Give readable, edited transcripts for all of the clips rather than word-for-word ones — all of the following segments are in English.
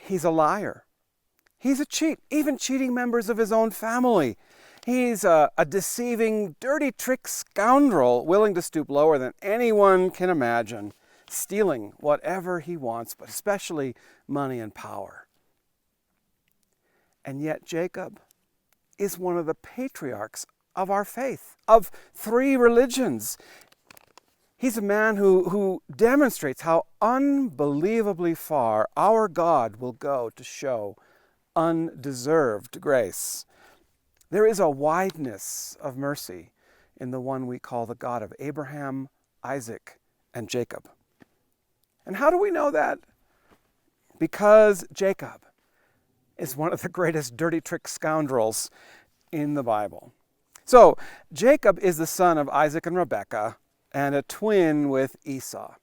He's a liar. He's a cheat, even cheating members of his own family. He's a deceiving, dirty trick scoundrel willing to stoop lower than anyone can imagine, stealing whatever he wants, but especially money and power. And yet Jacob is one of the patriarchs of our faith, of 3 religions. He's a man who demonstrates how unbelievably far our God will go to show undeserved grace. There is a wideness of mercy in the one we call the God of Abraham, Isaac, and Jacob. And how do we know that? Because Jacob is one of the greatest dirty trick scoundrels in the Bible. So, Jacob is the son of Isaac and Rebekah, and a twin with Esau.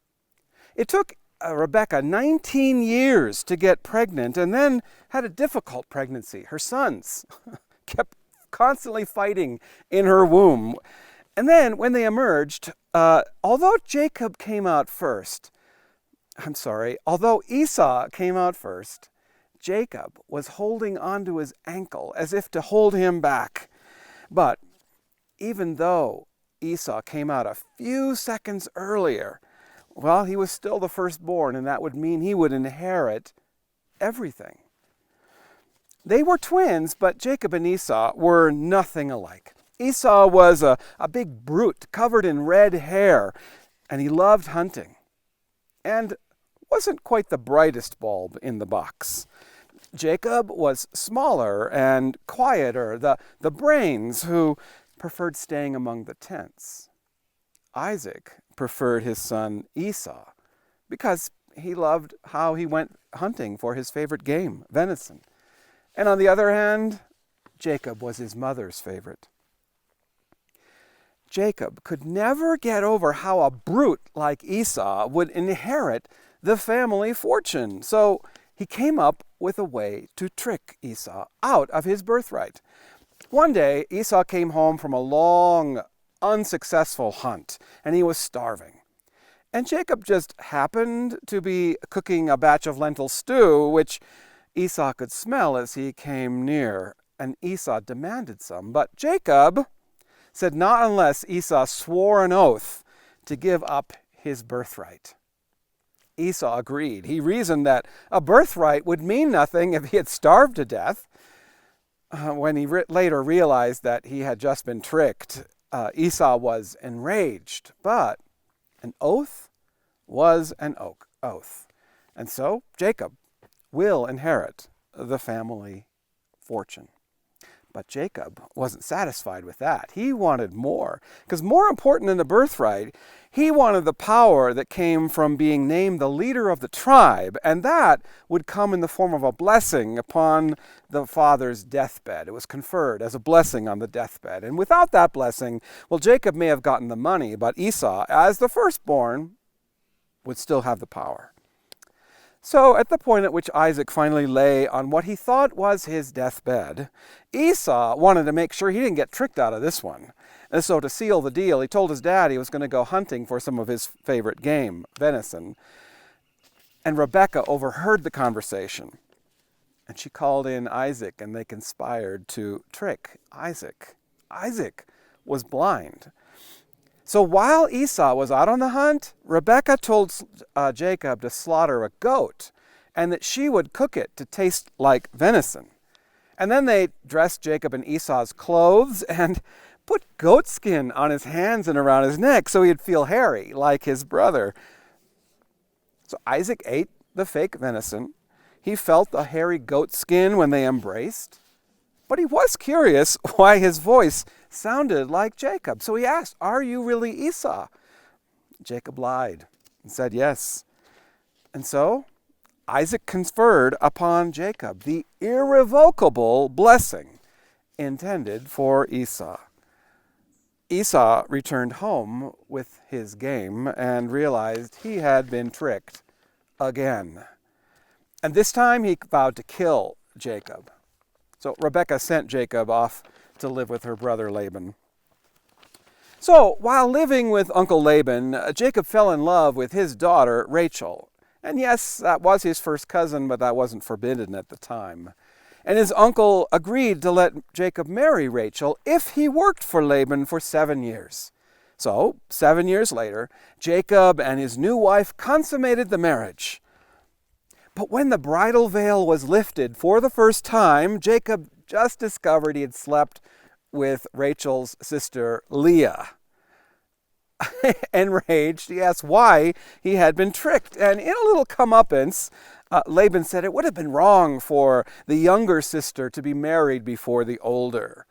It took Rebekah 19 years to get pregnant, and then had a difficult pregnancy. Her sons kept constantly fighting in her womb. And then when they emerged, although Esau came out first, Jacob was holding onto his ankle as if to hold him back. But even though Esau came out a few seconds earlier, well, he was still the firstborn, and that would mean he would inherit everything. They were twins, but Jacob and Esau were nothing alike. Esau was a big brute covered in red hair, and he loved hunting, and wasn't quite the brightest bulb in the box. Jacob was smaller and quieter, the brains who preferred staying among the tents. Isaac preferred his son Esau because he loved how he went hunting for his favorite game, venison. And on the other hand, Jacob was his mother's favorite. Jacob could never get over how a brute like Esau would inherit the family fortune. So he came up with a way to trick Esau out of his birthright. One day, Esau came home from a long, unsuccessful hunt, and he was starving. And Jacob just happened to be cooking a batch of lentil stew, which Esau could smell as he came near, and Esau demanded some. But Jacob said not unless Esau swore an oath to give up his birthright. Esau agreed. He reasoned that a birthright would mean nothing if he had starved to death. When he later realized that he had just been tricked, Esau was enraged. But an oath was an oath. And so Jacob will inherit the family fortune. But Jacob wasn't satisfied with that. He wanted more. Because more important than the birthright, he wanted the power that came from being named the leader of the tribe. And that would come in the form of a blessing upon the father's deathbed. It was conferred as a blessing on the deathbed. And without that blessing, well, Jacob may have gotten the money, but Esau, as the firstborn, would still have the power. So at the point at which Isaac finally lay on what he thought was his deathbed, Esau wanted to make sure he didn't get tricked out of this one. And so to seal the deal, he told his dad he was going to go hunting for some of his favorite game, venison. And Rebekah overheard the conversation. And she called in Isaac, and they conspired to trick Isaac. Isaac was blind. So while Esau was out on the hunt, Rebekah told Jacob to slaughter a goat and that she would cook it to taste like venison. And then they dressed Jacob in Esau's clothes and put goat skin on his hands and around his neck so he'd feel hairy like his brother. So Isaac ate the fake venison. He felt the hairy goat skin when they embraced. But he was curious why his voice sounded like Jacob. So he asked, "Are you really Esau?" Jacob lied and said yes. And so Isaac conferred upon Jacob the irrevocable blessing intended for Esau. Esau returned home with his game and realized he had been tricked again. And this time he vowed to kill Jacob. So Rebekah sent Jacob off to live with her brother Laban. So while living with Uncle Laban, Jacob fell in love with his daughter Rachel. And yes, that was his first cousin, but that wasn't forbidden at the time. And his uncle agreed to let Jacob marry Rachel if he worked for Laban for 7 years. So, 7 years later, Jacob and his new wife consummated the marriage. But when the bridal veil was lifted for the first time, Jacob just discovered he had slept with Rachel's sister Leah. Enraged, he asked why he had been tricked. And in a little comeuppance, Laban said it would have been wrong for the younger sister to be married before the older.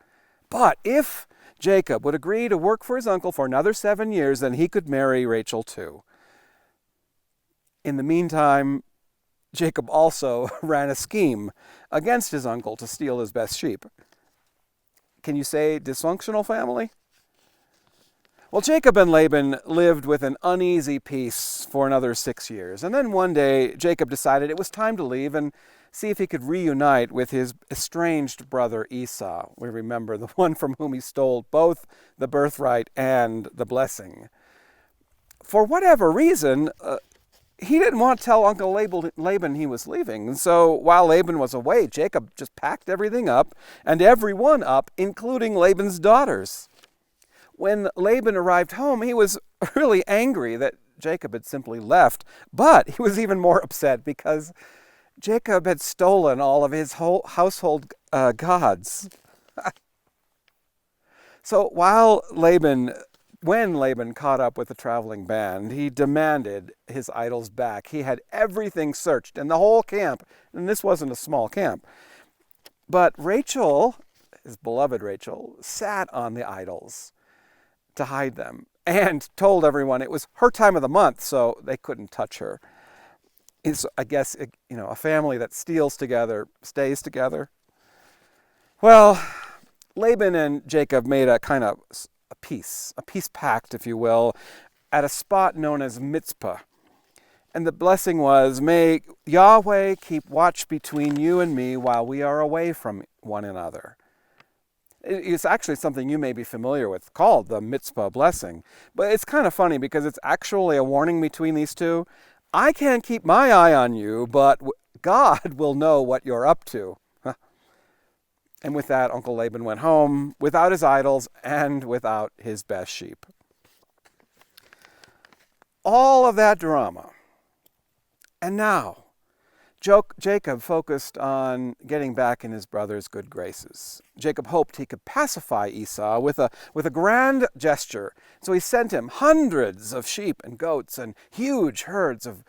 But if Jacob would agree to work for his uncle for another 7 years, then he could marry Rachel too. In the meantime, Jacob also ran a scheme against his uncle to steal his best sheep. Can you say dysfunctional family? Well, Jacob and Laban lived with an uneasy peace for another 6 years. And then one day, Jacob decided it was time to leave and see if he could reunite with his estranged brother Esau. We remember the one from whom he stole both the birthright and the blessing. For whatever reason, he didn't want to tell Uncle Laban he was leaving. And so while Laban was away, Jacob just packed everything up, and everyone up, including Laban's daughters. When Laban arrived home, he was really angry that Jacob had simply left, but he was even more upset because Jacob had stolen all of his whole household gods. So when Laban caught up with the traveling band, he demanded his idols back. He had everything searched in the whole camp, and this wasn't a small camp. But Rachel, his beloved Rachel, sat on the idols to hide them and told everyone it was her time of the month, so they couldn't touch her. It's, I guess, a family that steals together stays together. Well, Laban and Jacob made a kind of a peace pact, if you will, at a spot known as Mizpah. And the blessing was, may Yahweh keep watch between you and me while we are away from one another. It's actually something you may be familiar with, called the Mizpah blessing. But it's kind of funny because it's actually a warning between these two. I can't keep my eye on you, but God will know what you're up to. And with that, Uncle Laban went home without his idols and without his best sheep. All of that drama. And now, Jacob focused on getting back in his brother's good graces. Jacob hoped he could pacify Esau with a grand gesture. So he sent him hundreds of sheep and goats and huge herds of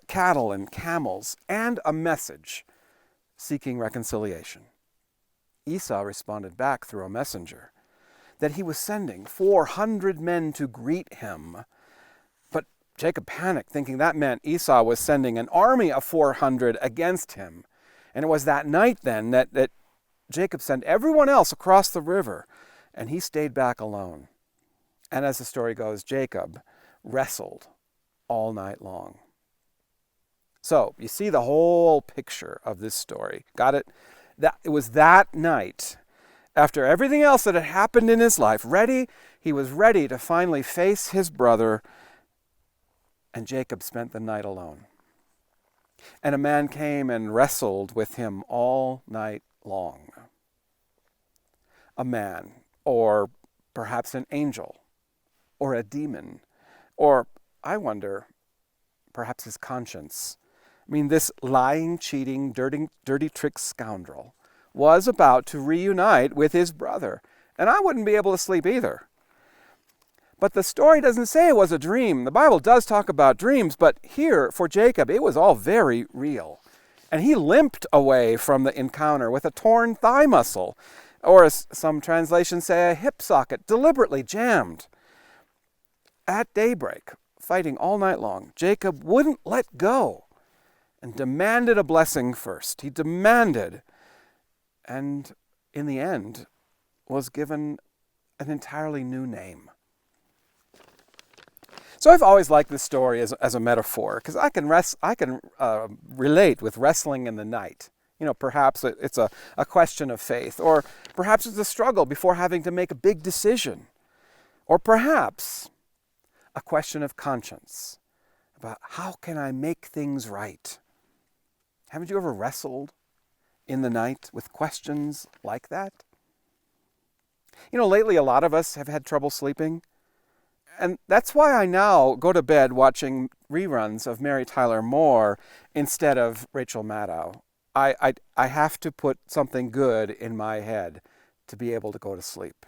cattle and camels and a message seeking reconciliation. Esau responded back through a messenger that he was sending 400 men to greet him. But Jacob panicked, thinking that meant Esau was sending an army of 400 against him. And it was that night then that Jacob sent everyone else across the river, and he stayed back alone. And as the story goes, Jacob wrestled all night long. So you see the whole picture of this story. Got it? It was that night, after everything else that had happened in his life, he was ready to finally face his brother, and Jacob spent the night alone. And a man came and wrestled with him all night long. A man, or perhaps an angel, or a demon, or, I wonder, perhaps his conscience. I mean, this lying, cheating, dirty trick scoundrel was about to reunite with his brother. And I wouldn't be able to sleep either. But the story doesn't say it was a dream. The Bible does talk about dreams, but here, for Jacob, it was all very real. And he limped away from the encounter with a torn thigh muscle, or as some translations say, a hip socket deliberately jammed. At daybreak, fighting all night long, Jacob wouldn't let go and demanded a blessing first. He demanded, and in the end, was given an entirely new name. So I've always liked this story as a metaphor, because I can relate with wrestling in the night. Perhaps it's a question of faith, or perhaps it's a struggle before having to make a big decision, or perhaps a question of conscience about how can I make things right. Haven't you ever wrestled in the night with questions like that? Lately a lot of us have had trouble sleeping. And that's why I now go to bed watching reruns of Mary Tyler Moore instead of Rachel Maddow. I have to put something good in my head to be able to go to sleep.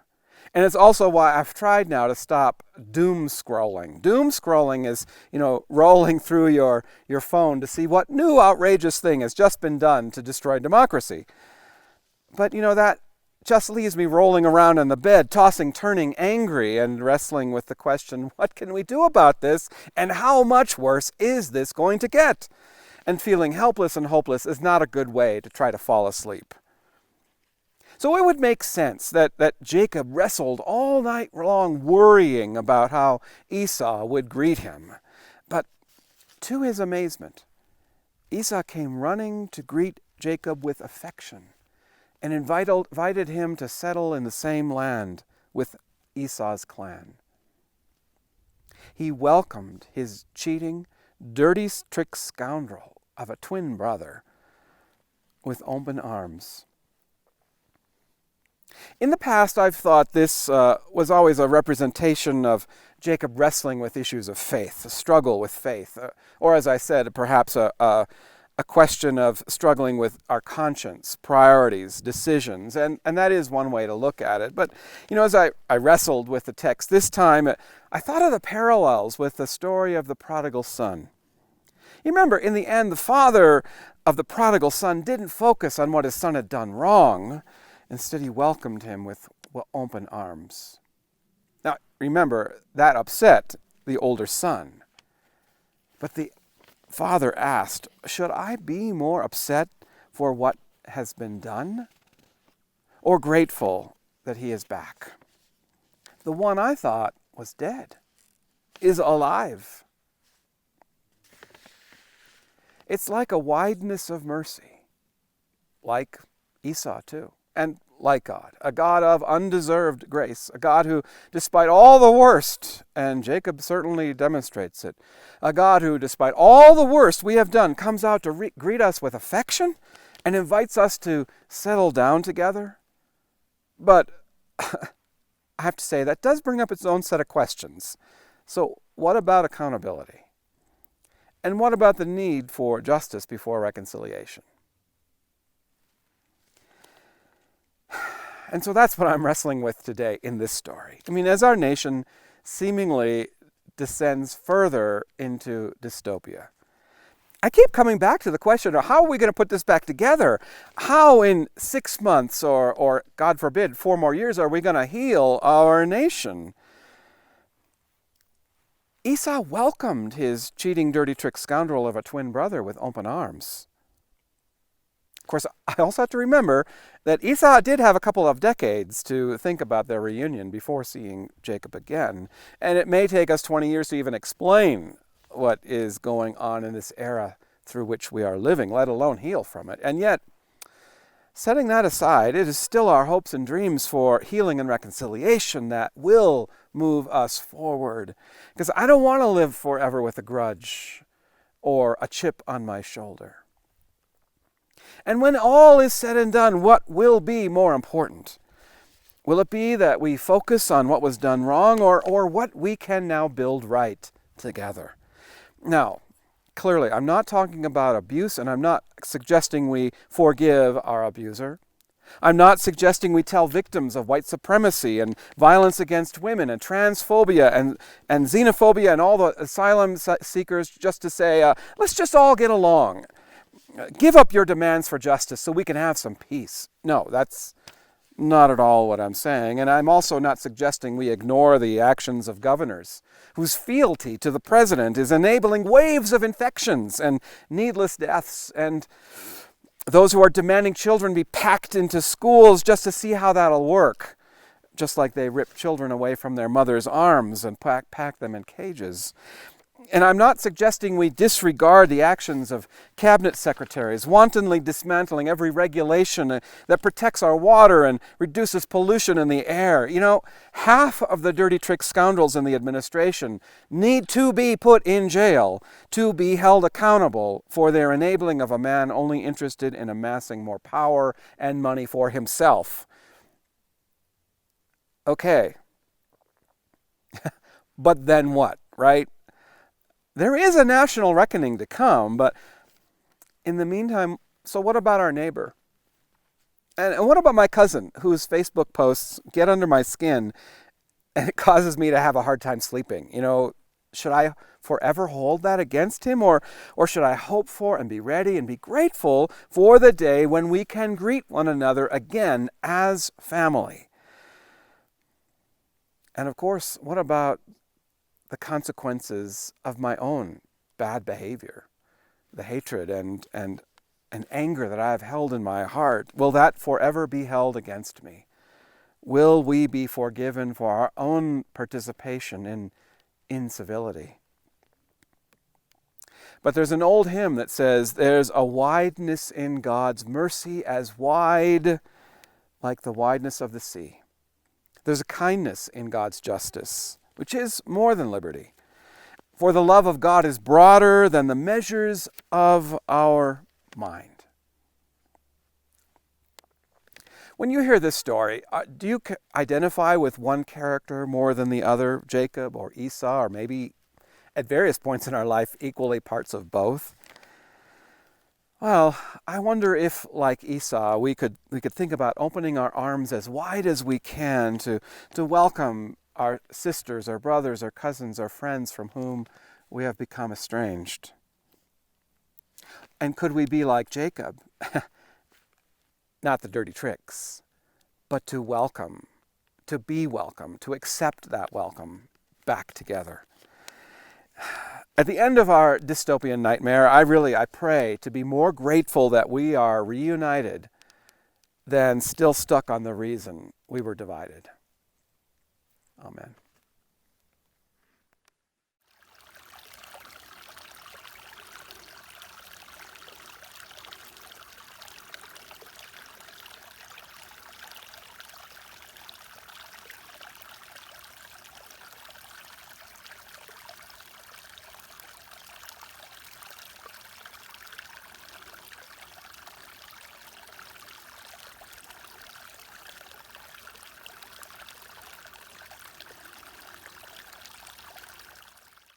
And it's also why I've tried now to stop doom scrolling. Doom scrolling is, rolling through your phone to see what new outrageous thing has just been done to destroy democracy. But, that just leaves me rolling around in the bed, tossing, turning, angry, and wrestling with the question, what can we do about this? And how much worse is this going to get? And feeling helpless and hopeless is not a good way to try to fall asleep. So it would make sense that Jacob wrestled all night long worrying about how Esau would greet him. But to his amazement, Esau came running to greet Jacob with affection and invited him to settle in the same land with Esau's clan. He welcomed his cheating, dirty trick scoundrel of a twin brother with open arms. In the past, I've thought this was always a representation of Jacob wrestling with issues of faith, a struggle with faith, or as I said, perhaps a question of struggling with our conscience, priorities, decisions, and that is one way to look at it. But, as I wrestled with the text this time, I thought of the parallels with the story of the prodigal son. You remember, in the end, the father of the prodigal son didn't focus on what his son had done wrong. Instead, he welcomed him with open arms. Now, remember, that upset the older son. But the father asked, should I be more upset for what has been done, or grateful that he is back? The one I thought was dead is alive. It's like a wideness of mercy, like Esau too. And like God, a God of undeserved grace, a God who, despite all the worst, and Jacob certainly demonstrates it, a God who, despite all the worst we have done, comes out to greet us with affection and invites us to settle down together. But I have to say, that does bring up its own set of questions. So what about accountability? And what about the need for justice before reconciliation? And so that's what I'm wrestling with today in this story. As our nation seemingly descends further into dystopia, I keep coming back to the question of how are we going to put this back together? How in 6 months or God forbid, 4 more years are we going to heal our nation? Esau welcomed his cheating, dirty trick scoundrel of a twin brother with open arms. Of course, I also have to remember that Esau did have a couple of decades to think about their reunion before seeing Jacob again. And it may take us 20 years to even explain what is going on in this era through which we are living, let alone heal from it. And yet, setting that aside, it is still our hopes and dreams for healing and reconciliation that will move us forward. Because I don't want to live forever with a grudge or a chip on my shoulder. And when all is said and done, what will be more important? Will it be that we focus on what was done wrong or what we can now build right together? Now, clearly, I'm not talking about abuse, and I'm not suggesting we forgive our abuser. I'm not suggesting we tell victims of white supremacy and violence against women and transphobia and xenophobia and all the asylum seekers just to say, let's just all get along. Give up your demands for justice so we can have some peace. No, that's not at all what I'm saying. And I'm also not suggesting we ignore the actions of governors whose fealty to the president is enabling waves of infections and needless deaths, and those who are demanding children be packed into schools just to see how that'll work, just like they rip children away from their mother's arms and pack them in cages. And I'm not suggesting we disregard the actions of cabinet secretaries, wantonly dismantling every regulation that protects our water and reduces pollution in the air. You know, half of the dirty trick scoundrels in the administration need to be put in jail to be held accountable for their enabling of a man only interested in amassing more power and money for himself. Okay. But then what, right? There is a national reckoning to come, but in the meantime, so what about our neighbor? And what about my cousin, whose Facebook posts get under my skin and it causes me to have a hard time sleeping? You know, should I forever hold that against him, or should I hope for and be ready and be grateful for the day when we can greet one another again as family? And of course, what about the consequences of my own bad behavior, the hatred and anger that I have held in my heart? Will that forever be held against me? Will we be forgiven for our own participation in incivility? But there's an old hymn that says, there's a wideness in God's mercy as wide like the wideness of the sea. There's a kindness in God's justice, which is more than liberty. For the love of God is broader than the measures of our mind. When you hear this story, do you identify with one character more than the other, Jacob or Esau, or maybe at various points in our life equally parts of both? Well, I wonder if, like Esau, we could think about opening our arms as wide as we can to welcome our sisters, our brothers, our cousins, our friends from whom we have become estranged. And could we be like Jacob? Not the dirty tricks, but to welcome, to be welcome, to accept that welcome back together. At the end of our dystopian nightmare, I pray to be more grateful that we are reunited than still stuck on the reason we were divided. Amen.